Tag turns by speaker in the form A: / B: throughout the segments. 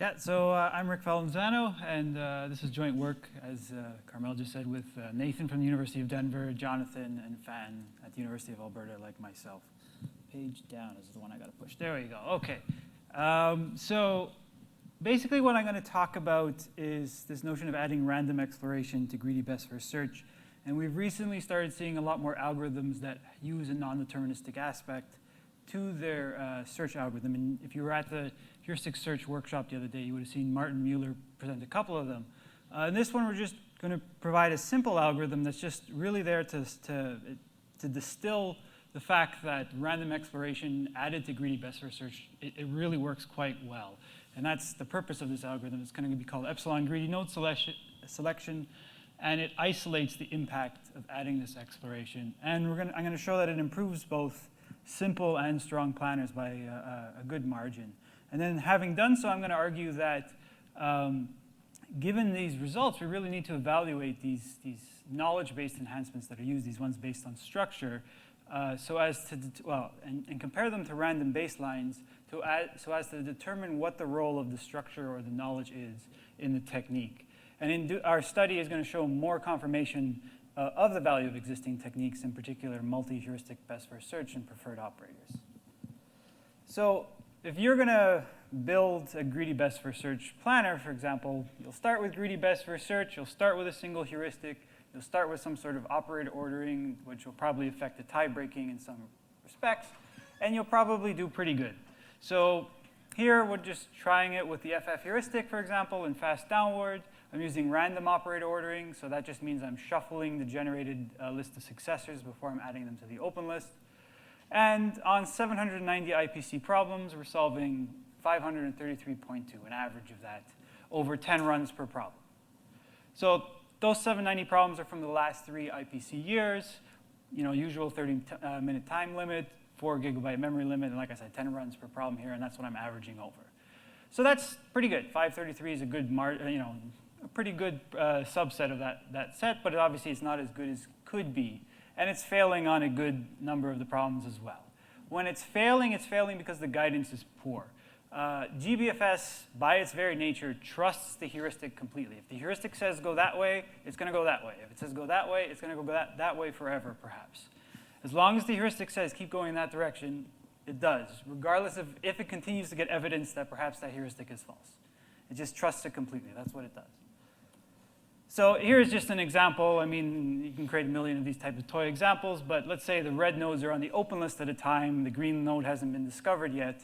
A: Yeah, so I'm Rick Valenzano, and this is joint work, as Carmel just said, with Nathan from the University of Denver, Jonathan and Fan at the University of Alberta, like myself. Page down is the one I got to push. There we go. Okay. So basically what I'm going to talk about is this notion of adding random exploration to greedy best first search. And we've recently started seeing a lot more algorithms that use a non-deterministic aspect to their search algorithm. And if you were at the heuristic search workshop the other day, you would have seen Martin Mueller present a couple of them. In this one, we're just going to provide a simple algorithm that's just really there to distill the fact that random exploration added to greedy best first search, it really works quite well. And that's the purpose of this algorithm. It's going to be called epsilon greedy node selection, and it isolates the impact of adding this exploration. And I'm going to show that it improves both simple and strong planners by a good margin. And then having done so, I'm going to argue that given these results, we really need to evaluate these knowledge-based enhancements that are used, these ones based on structure, so as to, and compare them to random baselines so as to determine what the role of the structure or the knowledge is in the technique. And our study is going to show more confirmation of the value of existing techniques, in particular multi-heuristic best first search and preferred operators. So if you're going to build a greedy best first search planner, for example, you'll start with greedy best first search, you'll start with a single heuristic, you'll start with some sort of operator ordering, which will probably affect the tie breaking in some respects, and you'll probably do pretty good. So here we're just trying it with the FF heuristic, for example, and fast downward. I'm using random operator ordering, so that just means I'm shuffling the generated list of successors before I'm adding them to the open list. And on 790 IPC problems, we're solving 533.2, an average of that, over 10 runs per problem. So those 790 problems are from the last 3 IPC years, usual 30-minute time limit, 4 gigabyte memory limit, and like I said, 10 runs per problem here, and that's what I'm averaging over. So that's pretty good. 533 is a good, a pretty good subset of that set, but obviously it's not as good as could be. And it's failing on a good number of the problems as well. When it's failing because the guidance is poor. GBFS, by its very nature, trusts the heuristic completely. If the heuristic says go that way, it's going to go that way. If it says go that way, it's going to go that way forever, perhaps. As long as the heuristic says keep going in that direction, it does, regardless of if it continues to get evidence that perhaps that heuristic is false. It just trusts it completely. That's what it does. So here's just an example. I mean, you can create a million of these types of toy examples, but let's say the red nodes are on the open list at a time. The green node hasn't been discovered yet.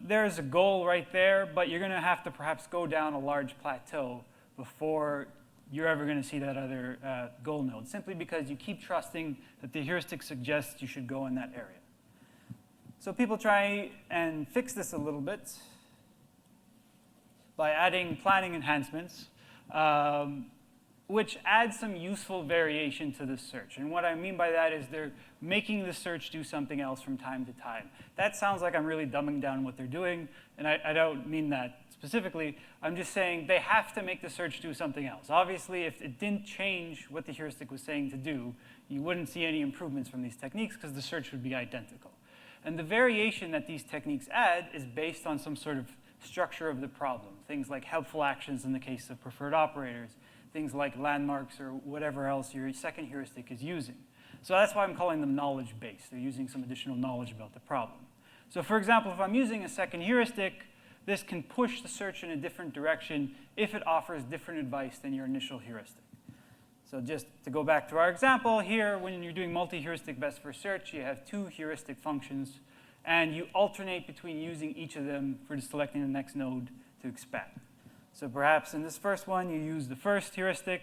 A: There's a goal right there, but you're going to have to perhaps go down a large plateau before you're ever going to see that other goal node, simply because you keep trusting that the heuristic suggests you should go in that area. So people try and fix this a little bit by adding planning enhancements, which adds some useful variation to the search. And what I mean by that is they're making the search do something else from time to time. That sounds like I'm really dumbing down what they're doing, and I don't mean that specifically. I'm just saying they have to make the search do something else. Obviously, if it didn't change what the heuristic was saying to do, you wouldn't see any improvements from these techniques because the search would be identical. And the variation that these techniques add is based on some sort of structure of the problem, things like helpful actions in the case of preferred operators, things like landmarks or whatever else your second heuristic is using. So that's why I'm calling them knowledge-based. They're using some additional knowledge about the problem. So for example, if I'm using a second heuristic, this can push the search in a different direction if it offers different advice than your initial heuristic. So just to go back to our example here, when you're doing multi-heuristic best first search, you have 2 heuristic functions, and you alternate between using each of them for selecting the next node to expand. So perhaps in this first one, you use the first heuristic,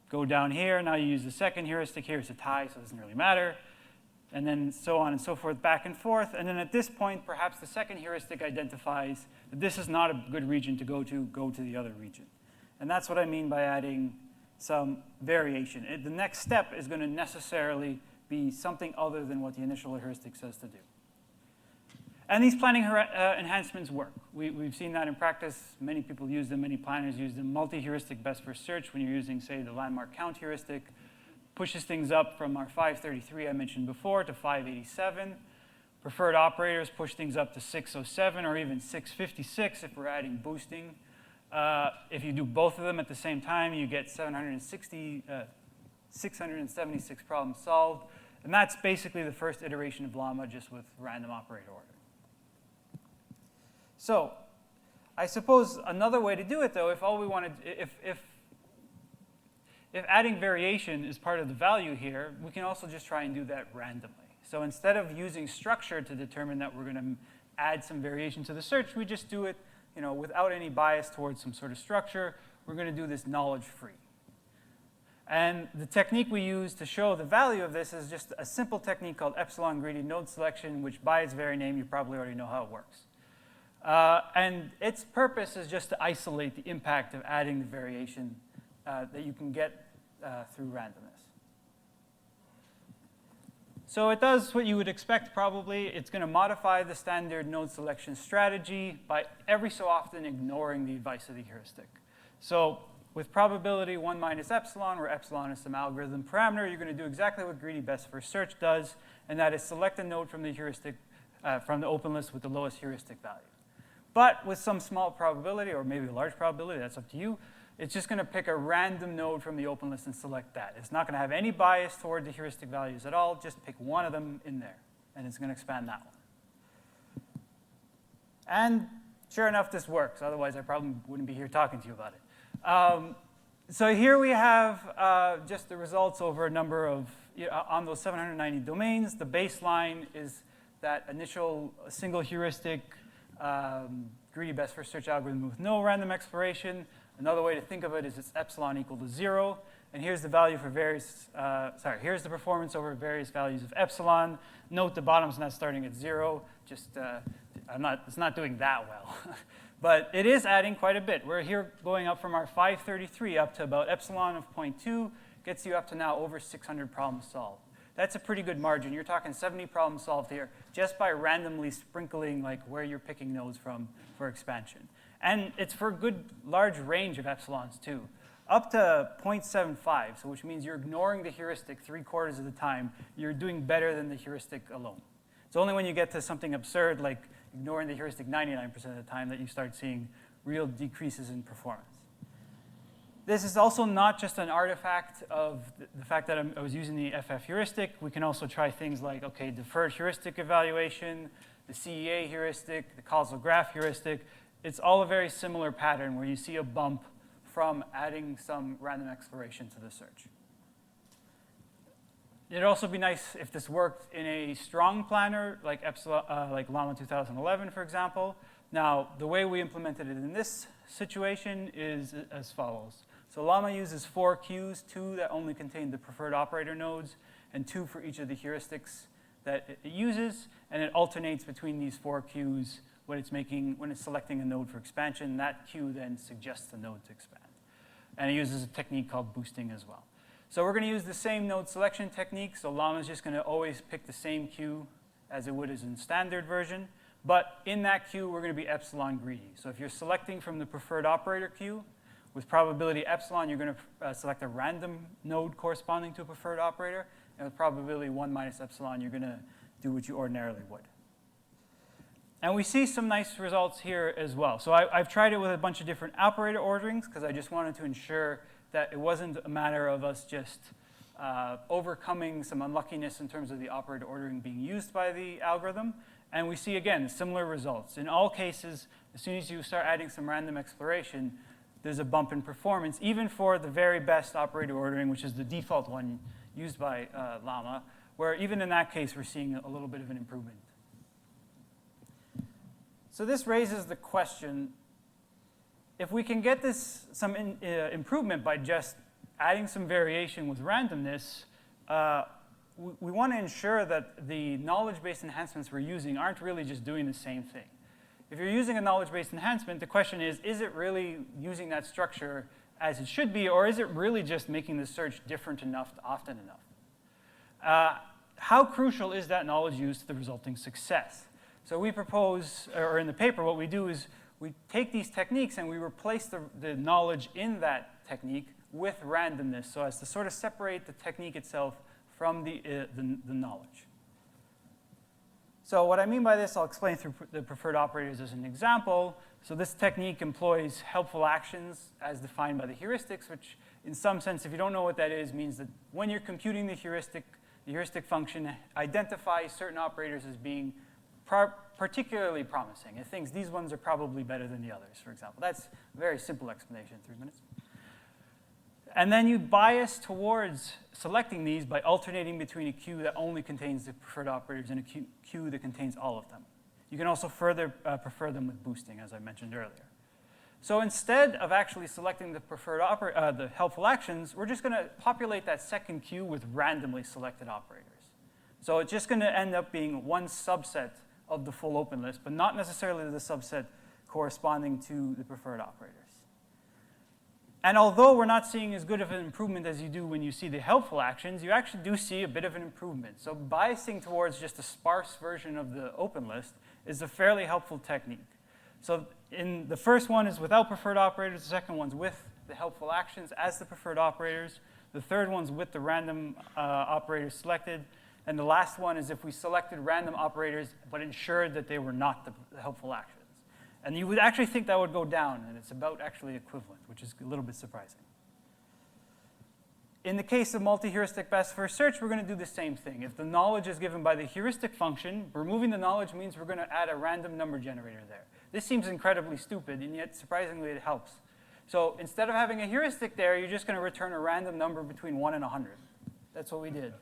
A: go down here, now you use the second heuristic. Here it's a tie, so it doesn't really matter. And then so on and so forth, back and forth. And then at this point, perhaps the second heuristic identifies that this is not a good region to go to the other region. And that's what I mean by adding some variation. The next step is going to necessarily be something other than what the initial heuristic says to do. And these planning enhancements work. We've seen that in practice. Many people use them. Many planners use them. Multi-heuristic best first search, when you're using, say, the landmark count heuristic, pushes things up from our 533 I mentioned before to 587. Preferred operators push things up to 607 or even 656 if we're adding boosting. If you do both of them at the same time, you get 676 problems solved. And that's basically the first iteration of llama just with random operator order. So I suppose another way to do it, though, if all we wanted, if adding variation is part of the value here, we can also just try and do that randomly. So instead of using structure to determine that we're going to add some variation to the search, we just do it, without any bias towards some sort of structure. We're going to do this knowledge-free. And the technique we use to show the value of this is just a simple technique called epsilon greedy node selection, which by its very name, you probably already know how it works. And its purpose is just to isolate the impact of adding the variation that you can get through randomness. So it does what you would expect, probably. It's going to modify the standard node selection strategy by every so often ignoring the advice of the heuristic. So with probability 1 minus epsilon, where epsilon is some algorithm parameter, you're going to do exactly what greedy best first search does, and that is select a node from the heuristic, from the open list with the lowest heuristic value. But with some small probability, or maybe a large probability, that's up to you, it's just going to pick a random node from the open list and select that. It's not going to have any bias toward the heuristic values at all. Just pick one of them in there, and it's going to expand that one. And sure enough, this works. Otherwise, I probably wouldn't be here talking to you about it. So here we have just the results over a number of, on those 790 domains. The baseline is that initial single heuristic greedy best first search algorithm with no random exploration. Another way to think of it is it's epsilon equal to 0. And here's the value for various, here's the performance over various values of epsilon. Note the bottom's not starting at 0. Just, it's not doing that well. But it is adding quite a bit. We're here going up from our 533 up to about epsilon of 0.2, gets you up to now over 600 problems solved. That's a pretty good margin. You're talking 70 problems solved here just by randomly sprinkling like where you're picking nodes from for expansion. And it's for a good large range of epsilons too. Up to 0.75, so which means you're ignoring the heuristic 3/4 of the time. You're doing better than the heuristic alone. It's only when you get to something absurd like ignoring the heuristic 99% of the time that you start seeing real decreases in performance. This is also not just an artifact of the fact that I was using the FF heuristic. We can also try things like, okay, deferred heuristic evaluation, the CEA heuristic, the causal graph heuristic. It's all a very similar pattern where you see a bump from adding some random exploration to the search. It'd also be nice if this worked in a strong planner like Llama 2011, for example. Now, the way we implemented it in this situation is as follows. So Llama uses 4 queues, 2 that only contain the preferred operator nodes, and 2 for each of the heuristics that it uses, and it alternates between these 4 queues when it's selecting a node for expansion. That queue then suggests the node to expand. And it uses a technique called boosting as well. So we're going to use the same node selection technique. So Llama is just going to always pick the same queue as it would as in standard version. But in that queue, we're going to be epsilon greedy. So if you're selecting from the preferred operator queue, with probability epsilon, you're going to select a random node corresponding to a preferred operator. And with probability 1 minus epsilon, you're going to do what you ordinarily would. And we see some nice results here as well. So I've tried it with a bunch of different operator orderings because I just wanted to ensure that it wasn't a matter of us just overcoming some unluckiness in terms of the operator ordering being used by the algorithm. And we see, again, similar results. In all cases, as soon as you start adding some random exploration, there's a bump in performance, even for the very best operator ordering, which is the default one used by Llama, where even in that case, we're seeing a little bit of an improvement. So this raises the question, if we can get this some improvement by just adding some variation with randomness, we want to ensure that the knowledge-based enhancements we're using aren't really just doing the same thing. If you're using a knowledge-based enhancement, the question is it really using that structure as it should be, or is it really just making the search different enough often enough? How crucial is that knowledge used to the resulting success? So we propose, or in the paper, what we do is we take these techniques and we replace the knowledge in that technique with randomness so as to sort of separate the technique itself from the knowledge. So what I mean by this, I'll explain through the preferred operators as an example. So this technique employs helpful actions as defined by the heuristics, which in some sense, if you don't know what that is, means that when you're computing the heuristic function identifies certain operators as being particularly promising. It thinks these ones are probably better than the others, for example. That's a very simple explanation in 3 minutes. And then you bias towards selecting these by alternating between a queue that only contains the preferred operators and a queue that contains all of them. You can also further prefer them with boosting, as I mentioned earlier. So instead of actually selecting the preferred the helpful actions, we're just going to populate that second queue with randomly selected operators. So it's just going to end up being one subset of the full open list, but not necessarily the subset corresponding to the preferred operators. And although we're not seeing as good of an improvement as you do when you see the helpful actions, you actually do see a bit of an improvement. So biasing towards just a sparse version of the open list is a fairly helpful technique. So in the first one is without preferred operators, the second one's with the helpful actions as the preferred operators, the third one's with the random operators selected, and the last one is if we selected random operators but ensured that they were not the helpful actions. And you would actually think that would go down, and it's about actually equivalent, which is a little bit surprising. In the case of multi-heuristic best first search, we're going to do the same thing. If the knowledge is given by the heuristic function, removing the knowledge means we're going to add a random number generator there. This seems incredibly stupid, and yet surprisingly it helps. So instead of having a heuristic there, you're just going to return a random number between 1 and 100. That's what we did.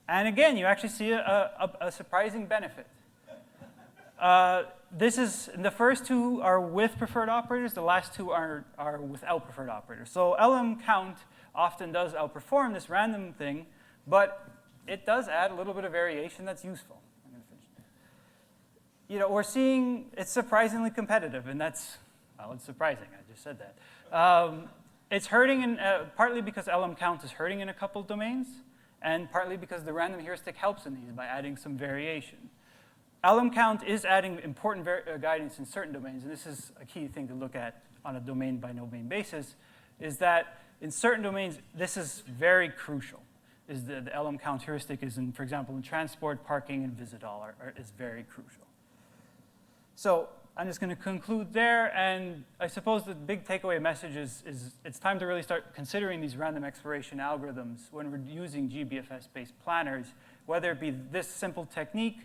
A: And again, you actually see a surprising benefit. The first two are with preferred operators. The last two are without preferred operators. So LM count often does outperform this random thing, but it does add a little bit of variation that's useful. I'm going to finish. You know, we're seeing it's surprisingly competitive, and that's, well, it's surprising. I just said that. It's hurting partly because LM count is hurting in a couple domains, and partly because the random heuristic helps in these by adding some variation. LM count is adding important guidance in certain domains, and this is a key thing to look at on a domain-by-domain basis, is that in certain domains, this is very crucial. Is the LM count heuristic is, for example, in transport, parking, and visit all is very crucial. So I'm just going to conclude there, and I suppose the big takeaway message is it's time to really start considering these random exploration algorithms when we're using GBFS-based planners, whether it be this simple technique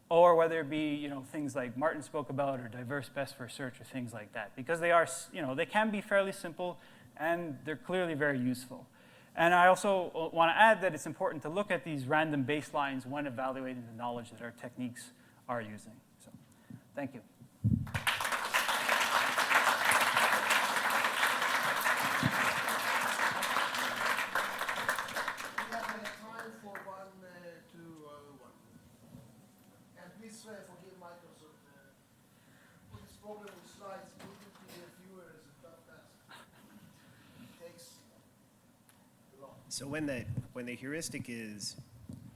A: or whether it be things like Martin spoke about or diverse best first search or things like that, because they are they can be fairly simple and they're clearly very useful. And I also want to add that it's important to look at these random baselines when evaluating the knowledge that our techniques are using. So, thank you.
B: Forgive Microsoft for this problem with slides, moving to the viewer is a tough task. It takes a lot.
C: So when the heuristic is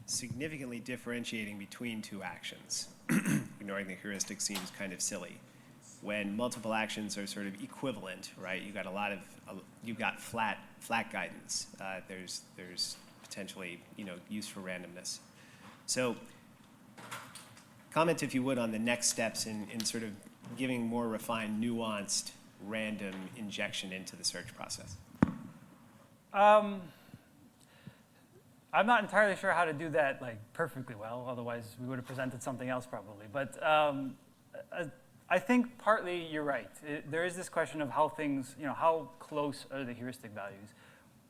C: significantly differentiating between two actions, ignoring the heuristic seems kind of silly. When multiple actions are sort of equivalent, right? You've got flat guidance. There's potentially use for randomness. So. Comment, if you would, on the next steps in sort of giving more refined, nuanced, random injection into the search process.
A: I'm not entirely sure how to do that perfectly well. Otherwise, we would have presented something else probably. But I think partly you're right. There is this question of how things, how close are the heuristic values.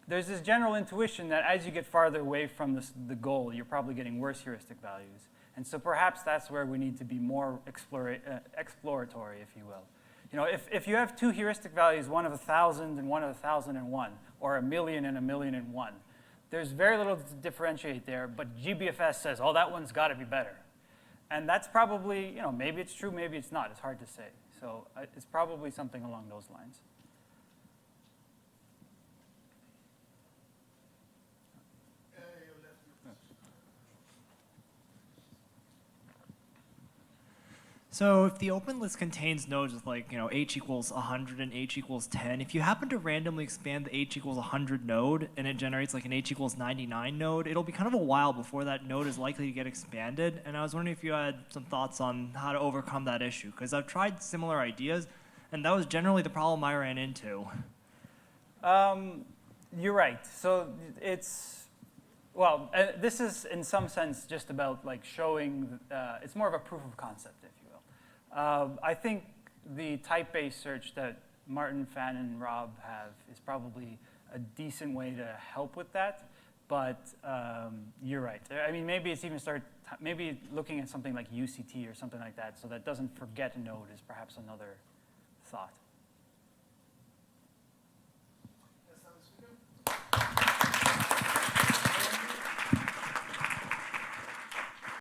A: There's this general intuition that as you get farther away from the goal, you're probably getting worse heuristic values. And so perhaps that's where we need to be more exploratory, if you will. If you have two heuristic values, one of 1,000 and one of 1,001, or 1,000,000 and 1,000,001, there's very little to differentiate there, but GBFS says, oh, that one's got to be better. And that's probably, maybe it's true, maybe it's not. It's hard to say. So it's probably something along those lines.
D: So if the open list contains nodes with like, h equals 100 and h equals 10, if you happen to randomly expand the h equals 100 node and it generates like an h equals 99 node, it'll be kind of a while before that node is likely to get expanded. And I was wondering if you had some thoughts on how to overcome that issue, because I've tried similar ideas, and that was generally the problem I ran into.
A: You're right. So this is in some sense just about like showing, it's more of a proof of concept, if you will. I think the type-based search that Martin, Fan, and Rob have is probably a decent way to help with that, but you're right. I mean, maybe it's even maybe looking at something like UCT or something like that, so that doesn't forget a node is perhaps another thought.